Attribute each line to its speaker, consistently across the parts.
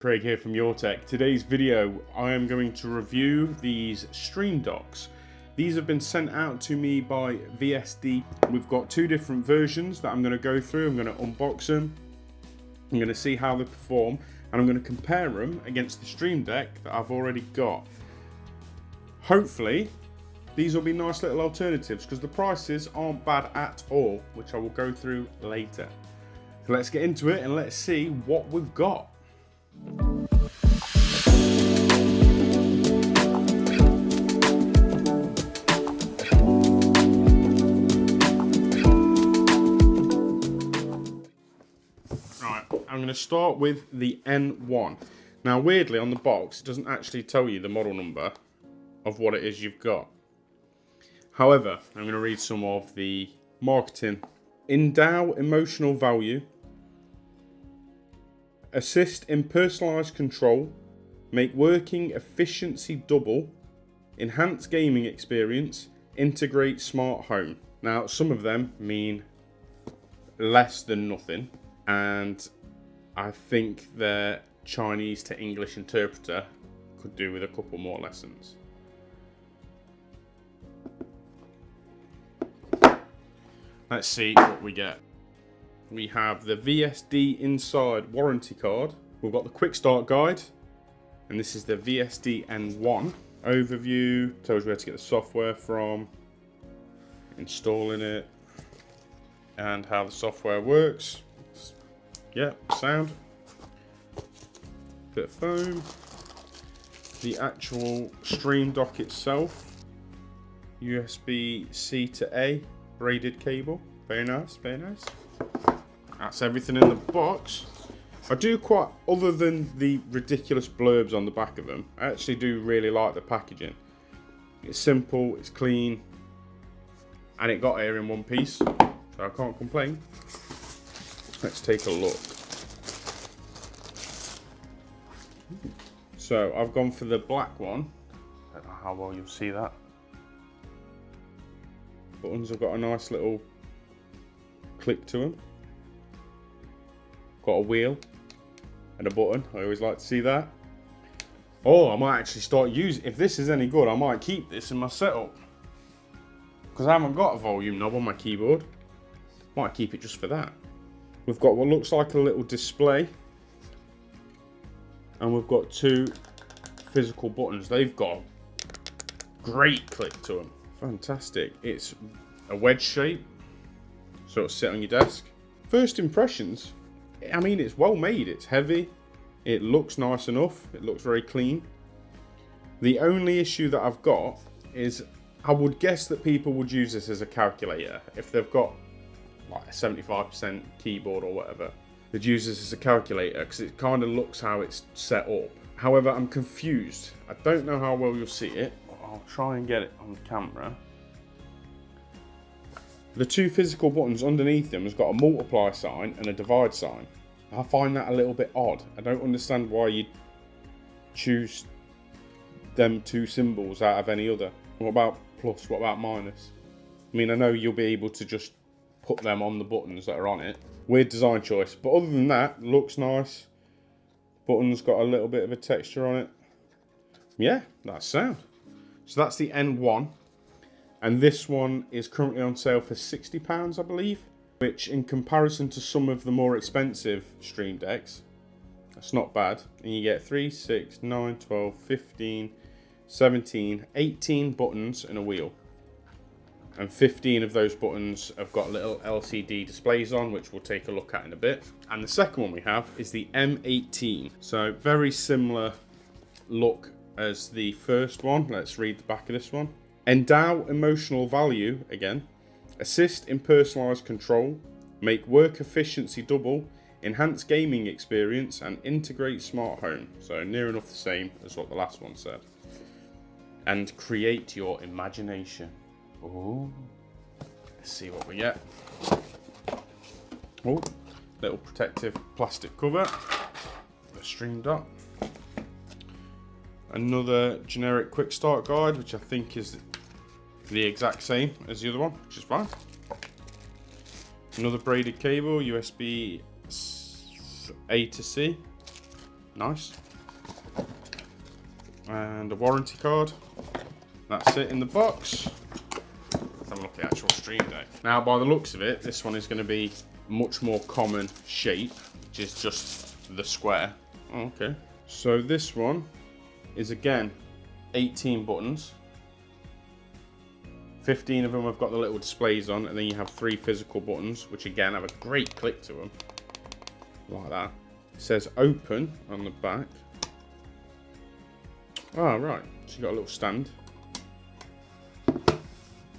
Speaker 1: Craig here from Your Tech. Today's video, I am going to review these stream docks. These have been sent out to me by VSD. We've got two different versions that I'm going to go through. I'm going to unbox them. I'm going to see how they perform, and I'm going to compare them against the Stream Deck that I've already got. Hopefully, these will be nice little alternatives because the prices aren't bad at all, which I will go through later. So let's get into it and let's see what we've got. Right, I'm going to start with the N1. Now weirdly on the box it doesn't actually tell you the model number of what it is you've got. However, I'm going to read some of the marketing. Endow emotional value, assist in personalised control, make working efficiency double, enhance gaming experience, integrate smart home. Now some of them mean less than nothing, and I think their Chinese to English interpreter could do with a couple more lessons. Let's see what we get. We have the VSD inside warranty card. We've got the quick start guide, and this is the VSD N1 overview. Tells you where to get the software from, installing it, and how the software works. Yeah, sound. Bit of foam. The actual stream dock itself. USB-C to A braided cable. Very nice, very nice. That's everything in the box. I do quite, other than the ridiculous blurbs on the back of them, I actually do really like the packaging. It's simple, it's clean, and it got here in one piece, so I can't complain. Let's take a look. So I've gone for the black one. I don't know how well you'll see that. Buttons have got a nice little click to them. Got a wheel and a button. I always like to see that. Oh, I might actually start using, if this is any good, I might keep this in my setup. Because I haven't got a volume knob on my keyboard. Might keep it just for that. We've got what looks like a little display. And we've got two physical buttons. They've got a great click to them. Fantastic. It's a wedge shape, so it'll sit on your desk. First impressions, I mean, it's well made, it's heavy, it looks nice enough, it looks very clean. The only issue that I've got is I would guess that people would use this as a calculator. If they've got like a 75% keyboard or whatever, they'd use this as a calculator because it kind of looks how it's set up. However, I'm confused. I don't know how well you'll see it. I'll try and get it on the camera. The two physical buttons underneath them has got a multiply sign and a divide sign. I find that a little bit odd. I don't understand why you'd choose them two symbols out of any other. What about plus? What about minus? I mean, I know you'll be able to just put them on the buttons that are on it. Weird design choice, but other than that, looks nice. Button's got a little bit of a texture on it. Yeah, that's sound. So that's the N1, and this one is currently on sale for £60, I believe, which in comparison to some of the more expensive Stream Decks, that's not bad. And you get 3, 6, 9, 12, 15, 17, 18 buttons and a wheel. And 15 of those buttons have got little LCD displays on, which we'll take a look at in a bit. And the second one we have is the M18. So very similar look as the first one. Let's read the back of this one. Endow emotional value, again. Assist in personalised control. Make work efficiency double. Enhance gaming experience and integrate smart home. So near enough the same as what the last one said. And create your imagination. Ooh. Let's see what we get. Oh, little protective plastic cover. The Stream Dock. Another generic quick start guide, which I think is the exact same as the other one, which is fine. Another braided cable, USB A to C. Nice. And a warranty card. That's it in the box. Let's have a look at the actual Stream Deck. Now, by the looks of it, this one is going to be much more common shape, which is just the square. Oh, okay. So this one is again 18 buttons. 15 of them have got the little displays on, and then you have 3 physical buttons, which again have a great click to them. Like that. It says open on the back. Ah, right. So you've got a little stand.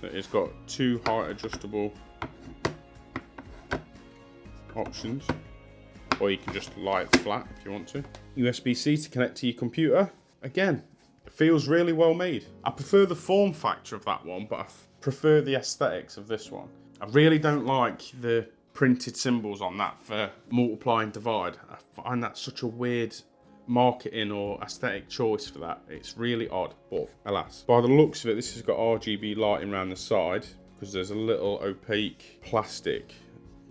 Speaker 1: It's got 2 height adjustable options, or you can just lie it flat if you want to. USB-C to connect to your computer. Again, it feels really well made. I prefer the form factor of that one, but I prefer the aesthetics of this one. I really don't like the printed symbols on that for multiply and divide. I find that such a weird marketing or aesthetic choice for that. It's really odd, but alas. By the looks of it, this has got RGB lighting around the side because there's a little opaque plastic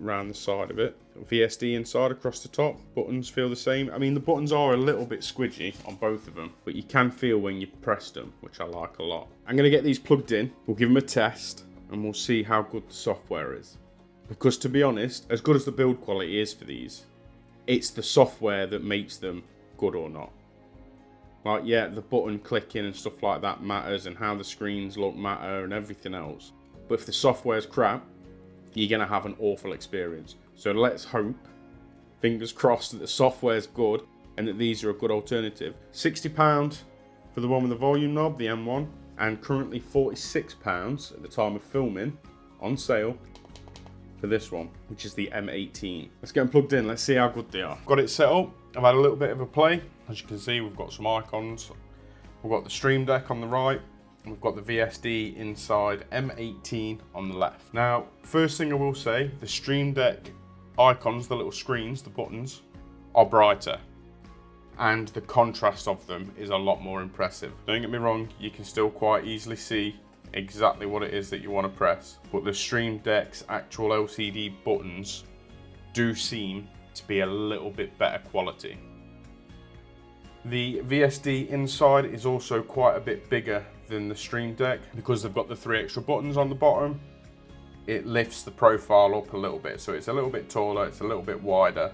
Speaker 1: around the side of it. VSD inside across the top. Buttons feel the same. I mean, the buttons are a little bit squidgy on both of them, but you can feel when you press them, which I like a lot. I'm going to get these plugged in. We'll give them a test and we'll see how good the software is. Because to be honest, as good as the build quality is for these, it's the software that makes them good or not. Like, yeah, the button clicking and stuff like that matters, and how the screens look matter and everything else. But if the software's crap, you're going to have an awful experience. So let's hope, fingers crossed, that the software's good and that these are a good alternative. £60 for the one with the volume knob, the M1, and currently £46 at the time of filming, on sale, for this one, which is the M18. Let's get them plugged in, let's see how good they are. Got it set up, I've had a little bit of a play. As you can see, we've got some icons. We've got the Stream Deck on the right, and we've got the VSD inside M18 on the left. Now, first thing I will say, the Stream Deck icons, the little screens, the buttons, are brighter. And the contrast of them is a lot more impressive. Don't get me wrong, you can still quite easily see exactly what it is that you want to press, but the Stream Deck's actual LCD buttons do seem to be a little bit better quality. The VSD inside is also quite a bit bigger than the Stream Deck because they've got the 3 extra buttons on the bottom. It lifts the profile up a little bit, so it's a little bit taller, it's a little bit wider.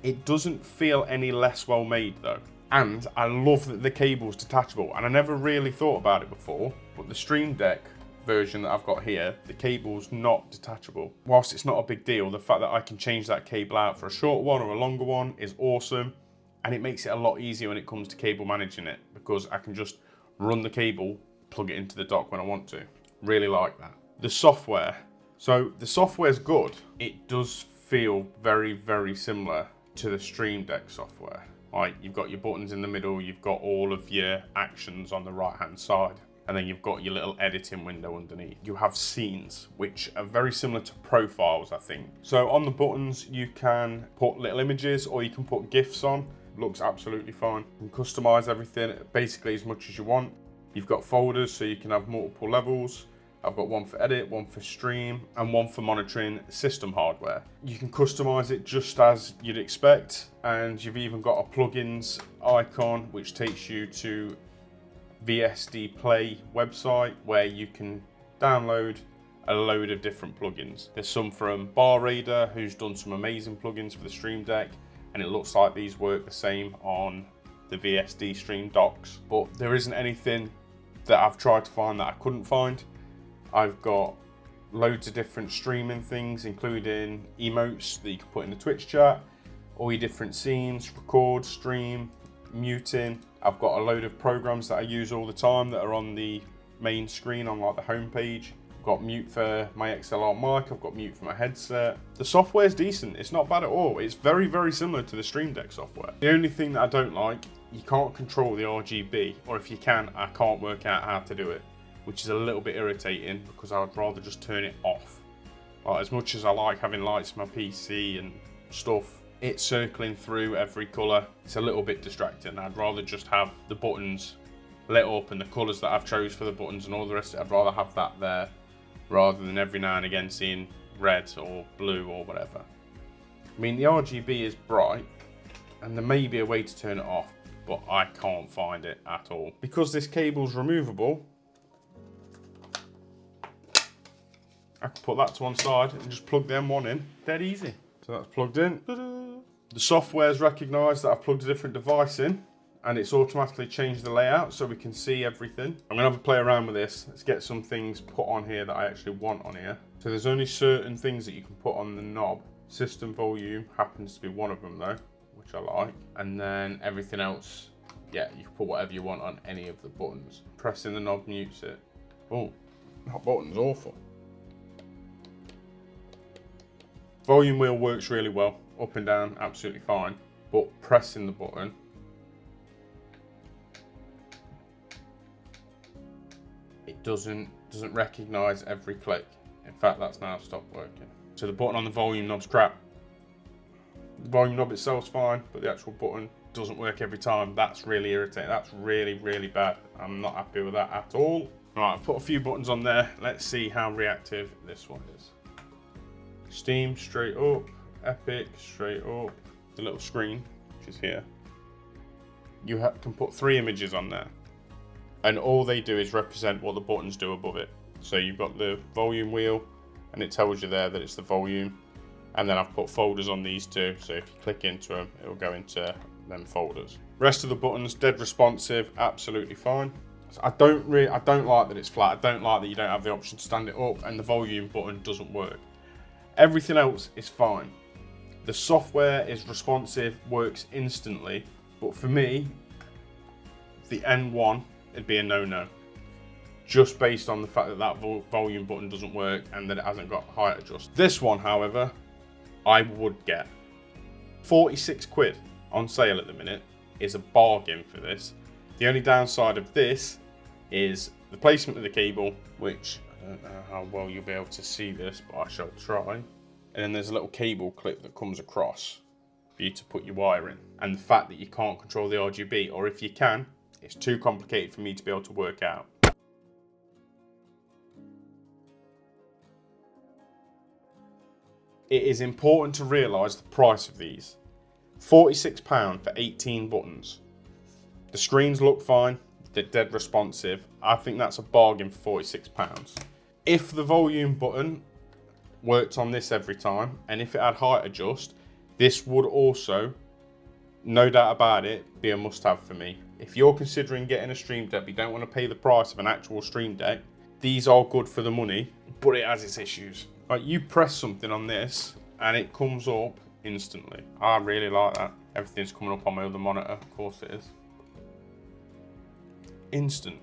Speaker 1: It doesn't feel any less well made though. And I love that the cable's detachable, and I never really thought about it before, but the Stream Deck version that I've got here, the cable's not detachable. Whilst it's not a big deal, the fact that I can change that cable out for a short one or a longer one is awesome, and it makes it a lot easier when it comes to cable managing it, because I can just run the cable, plug it into the dock when I want to. Really like that. The software. So the software's good. It does feel very, very similar to the Stream Deck software. Like, you've got your buttons in the middle, you've got all of your actions on the right hand side, and then you've got your little editing window underneath. You have scenes, which are very similar to profiles, I think. So on the buttons, you can put little images or you can put GIFs on. Looks absolutely fine. You can customize everything basically as much as you want. You've got folders, so you can have multiple levels. I've got one for edit, one for stream, and one for monitoring system hardware. You can customize it just as you'd expect, and you've even got a plugins icon which takes you to VSD Play website where you can download a load of different plugins. There's some from Bar Raider, who's done some amazing plugins for the Stream Deck, and it looks like these work the same on the VSD Stream docks, but there isn't anything that I've tried to find that I couldn't find. I've got loads of different streaming things, including emotes that you can put in the Twitch chat, all your different scenes, record, stream, muting. I've got a load of programs that I use all the time that are on the main screen on like the home page. I've got mute for my XLR mic, I've got mute for my headset. The software's decent, it's not bad at all. It's very, very similar to the Stream Deck software. The only thing that I don't like, you can't control the RGB, or if you can, I can't work out how to do it, which is a little bit irritating because I would rather just turn it off. Like, as much as I like having lights on my PC and stuff, it's circling through every colour. It's a little bit distracting. I'd rather just have the buttons lit up and the colours that I've chose for the buttons and all the rest of it. I'd rather have that there rather than every now and again seeing red or blue or whatever. I mean, the RGB is bright, And there may be a way to turn it off, but I can't find it at all. Because this cable's removable, I can put that to one side and just plug the M1 in. Dead easy. So that's plugged in. The software's recognised that I've plugged a different device in, and it's automatically changed the layout so we can see everything. I'm gonna have a play around with this. Let's get some things put on here that I actually want on here. So there's only certain things that you can put on the knob. System volume happens to be one of them though, which I like. And then everything else, yeah, you can put whatever you want on any of the buttons. Pressing the knob mutes it. Oh, that button's awful. Volume wheel works really well, up and down, absolutely fine. But pressing the button, it doesn't recognise every click. In fact, that's now stopped working. So the button on the volume knob's crap. The volume knob itself's fine, but the actual button doesn't work every time. That's really irritating. That's really, really bad. I'm not happy with that at all. Right, I've put a few buttons on there. Let's see how reactive this one is. Steam, straight up. Epic, straight up. The little screen, which is here. You can put 3 images on there. And all they do is represent what the buttons do above it. So you've got the volume wheel, and it tells you there that it's the volume. And then I've put folders on these two, so if you click into them, it'll go into them folders. Rest of the buttons, dead responsive, absolutely fine. So I don't like that it's flat. I don't like that you don't have the option to stand it up, and the volume button doesn't work. Everything else is fine. The software is responsive, works instantly, but for me, the N1, it'd be a no-no. Just based on the fact that that volume button doesn't work and that it hasn't got height adjust. This one, however, I would get. 46 quid on sale at the minute is a bargain for this. The only downside of this is the placement of the cable, which I don't know how well you'll be able to see this, but I shall try. And then there's a little cable clip that comes across for you to put your wire in. And the fact that you can't control the RGB, or if you can, it's too complicated for me to be able to work out. It is important to realise the price of these. £46 for 18 buttons. The screens look fine, they're dead responsive. I think that's a bargain for £46. If the volume button worked on this every time, and if it had height adjust, this would also, no doubt about it, be a must-have for me. If you're considering getting a Stream Deck but you don't want to pay the price of an actual Stream Deck, these are good for the money, but it has its issues. Like, you press something on this and it comes up instantly. I really like that. Everything's coming up on my other monitor, of course it is. Instant.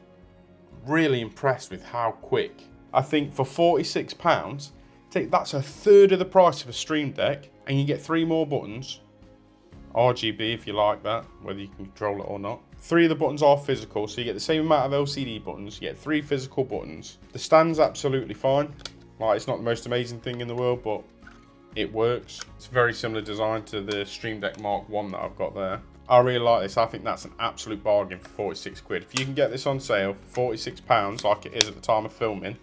Speaker 1: Really impressed with how quick. I think for £46, that's a third of the price of a Stream Deck, and you get 3 more buttons. RGB if you like that, whether you can control it or not. 3 of the buttons are physical, so you get the same amount of LCD buttons, you get 3 physical buttons. The stand's absolutely fine. Like, it's not the most amazing thing in the world, but it works. It's a very similar design to the Stream Deck Mark 1 that I've got there. I really like this. I think that's an absolute bargain for 46 quid. If you can get this on sale for £46, like it is at the time of filming,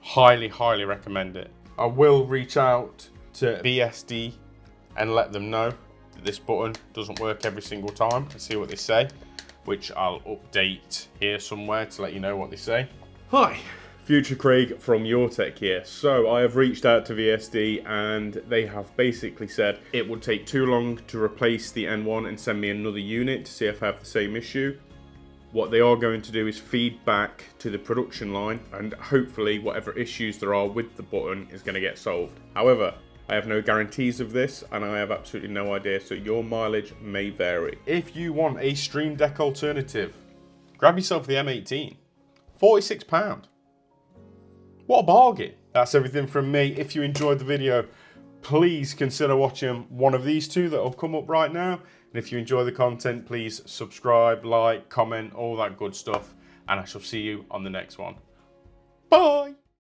Speaker 1: highly, highly recommend it. I will reach out to VSD and let them know that this button doesn't work every single time and see what they say, which I'll update here somewhere to let you know what they say. Hi, Future Craig from Your Tech here. So I have reached out to VSD and they have basically said it would take too long to replace the N1 and send me another unit to see if I have the same issue. What they are going to do is feed back to the production line, and hopefully whatever issues there are with the button is going to get solved. However, I have no guarantees of this and I have absolutely no idea, so your mileage may vary. If you want a Stream Deck alternative, grab yourself the M18. £46. What a bargain. That's everything from me. If you enjoyed the video, please consider watching one of these two that will come up right now. And if you enjoy the content, please subscribe, like, comment, all that good stuff. And I shall see you on the next one. Bye.